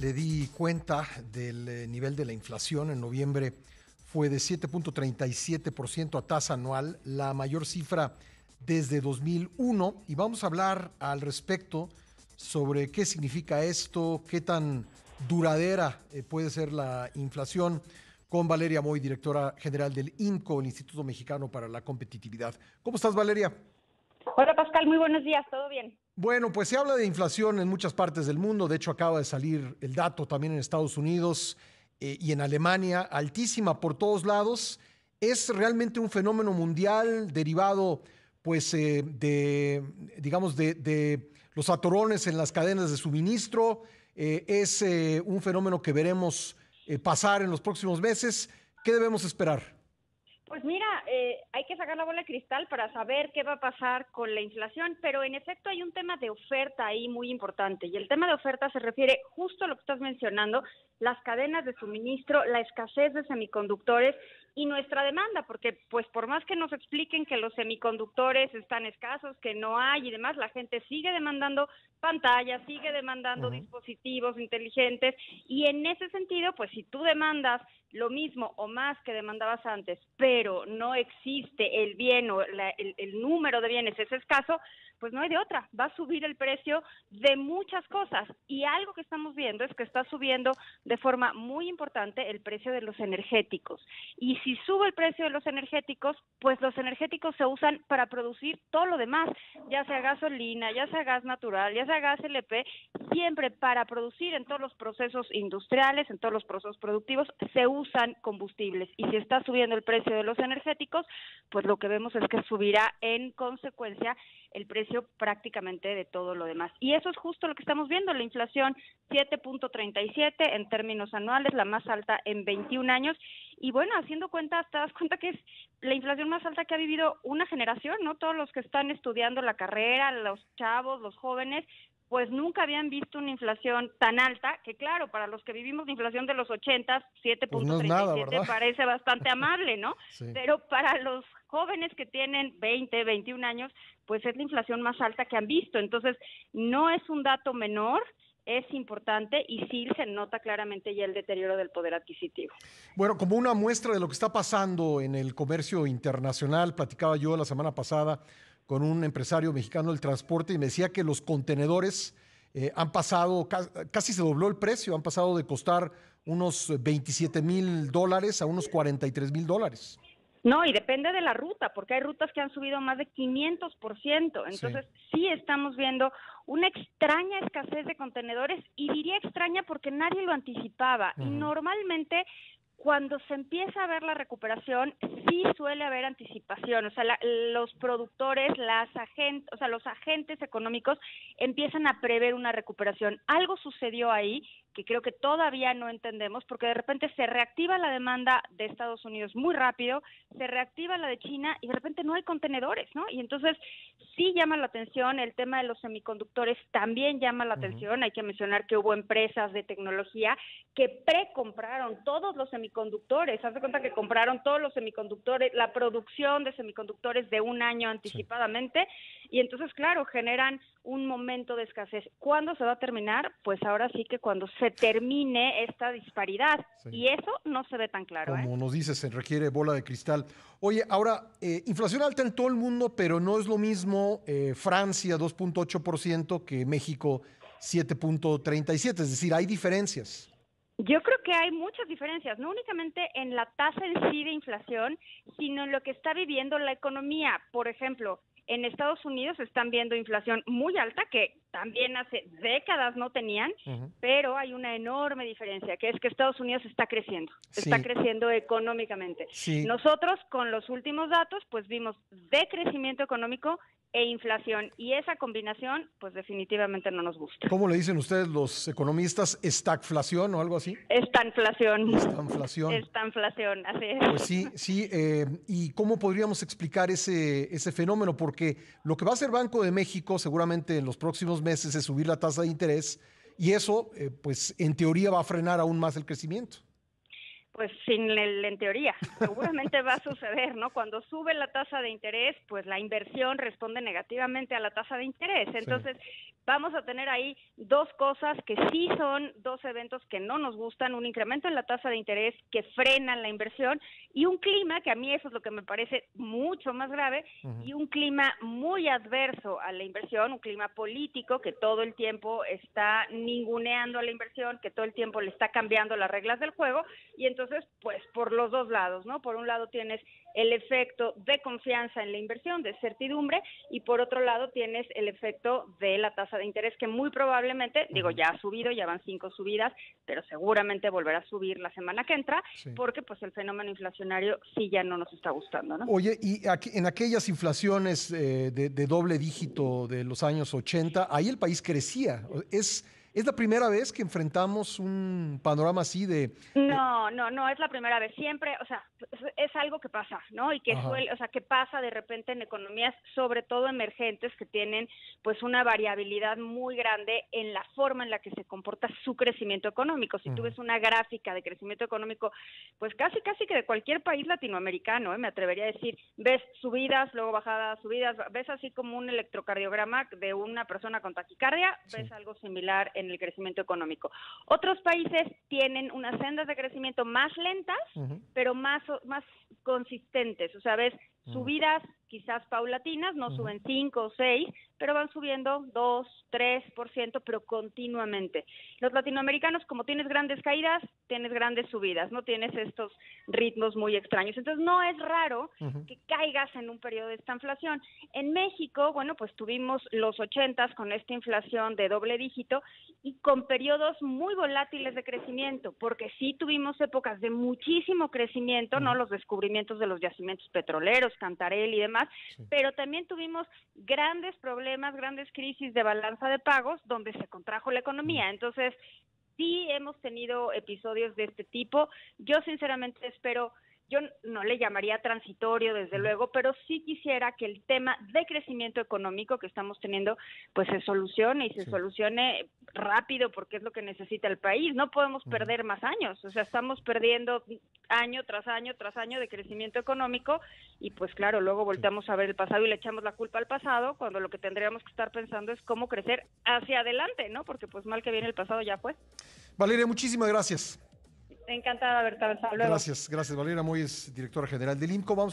le di cuenta del nivel de la inflación. En noviembre fue de 7.37% a tasa anual, la mayor cifra desde 2001. Y vamos a hablar al respecto sobre qué significa esto, qué tan duradera puede ser la inflación, con Valeria Moy, directora general del INCO, el Instituto Mexicano para la Competitividad. ¿Cómo estás, Valeria? Hola Pascal, muy buenos días, ¿todo bien? Bueno, pues se habla de inflación en muchas partes del mundo. De hecho, acaba de salir el dato también en Estados Unidos y en Alemania, altísima por todos lados. ¿Es realmente un fenómeno mundial derivado, pues, digamos, de los atorones en las cadenas de suministro? ¿Es un fenómeno que veremos pasar en los próximos meses? ¿Qué debemos esperar? Pues mira, hay que sacar la bola de cristal para saber qué va a pasar con la inflación, pero en efecto hay un tema de oferta ahí muy importante, y el tema de oferta se refiere justo a lo que estás mencionando, las cadenas de suministro, la escasez de semiconductores y nuestra demanda, porque pues por más que nos expliquen que los semiconductores están escasos, que no hay y demás, la gente sigue demandando pantallas, sigue demandando dispositivos inteligentes, y en ese sentido, pues si tú demandas lo mismo o más que demandabas antes, pero no existe el bien o el número de bienes es escaso, pues no hay de otra, va a subir el precio de muchas cosas, y algo que estamos viendo es que está subiendo de forma muy importante el precio de los energéticos, y si sube el precio de los energéticos, pues los energéticos se usan para producir todo lo demás, ya sea gasolina, ya sea gas natural, ya sea gas LP, siempre para producir en todos los procesos industriales, en todos los procesos productivos, se usan combustibles, y si está subiendo el precio de los energéticos, pues lo que vemos es que subirá en consecuencia el precio prácticamente de todo lo demás. Y eso es justo lo que estamos viendo, la inflación 7.37 en términos anuales, la más alta en 21 años, y bueno, haciendo cuentas, te das cuenta que es la inflación más alta que ha vivido una generación, ¿no? Todos los que están estudiando la carrera, los chavos, los jóvenes, pues nunca habían visto una inflación tan alta, que claro, para los que vivimos la inflación de los 80, Pues no es nada, 7.37 ¿verdad? parece bastante amable, ¿no? Sí. Pero para los jóvenes que tienen 20, 21 años, pues es la inflación más alta que han visto. Entonces, no es un dato menor, es importante, y sí se nota claramente ya el deterioro del poder adquisitivo. Bueno, como una muestra de lo que está pasando en el comercio internacional, platicaba yo la semana pasada con un empresario mexicano del transporte y me decía que los contenedores han pasado, casi se dobló el precio, han pasado de costar unos $27,000 a unos $43,000. No, y depende de la ruta, porque hay rutas que han subido más de 500%. Sí. Entonces, sí estamos viendo una extraña escasez de contenedores, y diría extraña porque nadie lo anticipaba. Y normalmente, cuando se empieza a ver la recuperación, sí suele haber anticipación. O sea, los productores, los agentes económicos empiezan a prever una recuperación. Algo sucedió ahí que creo que todavía no entendemos, porque de repente se reactiva la demanda de Estados Unidos muy rápido, se reactiva la de China y de repente no hay contenedores, ¿no? Y entonces sí llama la atención, el tema de los semiconductores también llama la atención. Hay que mencionar que hubo empresas de tecnología que precompraron todos los semiconductores. Haz de cuenta que compraron todos los semiconductores, la producción de semiconductores de un año anticipadamente, y entonces, claro, generan un momento de escasez. ¿Cuándo se va a terminar? Pues ahora sí que cuando se termine esta disparidad, y eso no se ve tan claro. Como nos dices, se requiere bola de cristal. Oye, ahora, inflación alta en todo el mundo, pero no es lo mismo Francia 2.8% que México 7.37%, es decir, hay diferencias. Yo creo que hay muchas diferencias, no únicamente en la tasa en sí de inflación, sino en lo que está viviendo la economía. Por ejemplo, en Estados Unidos están viendo inflación muy alta, que también hace décadas no tenían, pero hay una enorme diferencia, que es que Estados Unidos está creciendo económicamente. Sí. Nosotros, con los últimos datos, pues vimos decrecimiento económico e inflación, y esa combinación, pues definitivamente no nos gusta. ¿Cómo le dicen ustedes los economistas? ¿Estagflación o algo así? Estanflación. Estanflación, así es. Pues sí, sí. ¿Y cómo podríamos explicar ese fenómeno? Porque lo que va a hacer Banco de México seguramente en los próximos meses es subir la tasa de interés, y eso, pues en teoría va a frenar aún más el crecimiento. Pues en teoría, seguramente va a suceder, ¿no? Cuando sube la tasa de interés, pues la inversión responde negativamente a la tasa de interés. Entonces, vamos a tener ahí dos cosas que sí son dos eventos que no nos gustan, un incremento en la tasa de interés que frena la inversión y un clima, que a mí eso es lo que me parece mucho más grave, y un clima muy adverso a la inversión, un clima político que todo el tiempo está ninguneando a la inversión, que todo el tiempo le está cambiando las reglas del juego, y entonces pues por los dos lados, ¿no? Por un lado tienes el efecto de confianza en la inversión, de certidumbre, y por otro lado tienes el efecto de la tasa de interés que muy probablemente, digo, ya ha subido, ya van 5 subidas, pero seguramente volverá a subir la semana que entra, porque pues el fenómeno inflacionario sí ya no nos está gustando, ¿no? Oye, y en aquellas inflaciones de doble dígito de los años 80, ahí el país crecía. ¿Es la primera vez que enfrentamos un panorama así de... No es la primera vez. Siempre, o sea, es algo que pasa, ¿no? Y que suele, o sea, que pasa de repente en economías, sobre todo emergentes, que tienen pues una variabilidad muy grande en la forma en la que se comporta su crecimiento económico. Si tú ves una gráfica de crecimiento económico, pues casi que de cualquier país latinoamericano, me atrevería a decir, ves subidas, luego bajadas, subidas, ves así como un electrocardiograma de una persona con taquicardia, ves algo similar en el crecimiento económico. Otros países tienen unas sendas de crecimiento más lentas, pero más consistentes, o sea, ves subidas quizás paulatinas, no suben 5 o 6, pero van subiendo 2, 3%, pero continuamente. Los latinoamericanos, como tienes grandes caídas, tienes grandes subidas, no tienes estos ritmos muy extraños. Entonces, no es raro que caigas en un periodo de esta inflación. En México, bueno, pues tuvimos los 80s con esta inflación de doble dígito y con periodos muy volátiles de crecimiento, porque sí tuvimos épocas de muchísimo crecimiento, ¿no? Los descubrimientos de los yacimientos petroleros, Cantarell y demás, pero también tuvimos grandes problemas, grandes crisis de balanza de pagos donde se contrajo la economía. Entonces, sí hemos tenido episodios de este tipo. Yo sinceramente espero, yo no le llamaría transitorio, desde luego, pero sí quisiera que el tema de crecimiento económico que estamos teniendo, pues se solucione y se solucione rápido, porque es lo que necesita el país. No podemos perder más años, o sea, estamos perdiendo año tras año tras año de crecimiento económico y pues claro, luego volteamos a ver el pasado y le echamos la culpa al pasado, cuando lo que tendríamos que estar pensando es cómo crecer hacia adelante, ¿no? Porque pues mal que bien el pasado ya fue. Valeria, muchísimas gracias. Encantada, Berta. Hasta luego. Gracias, Valeria Moy es directora general del INCO. Vamos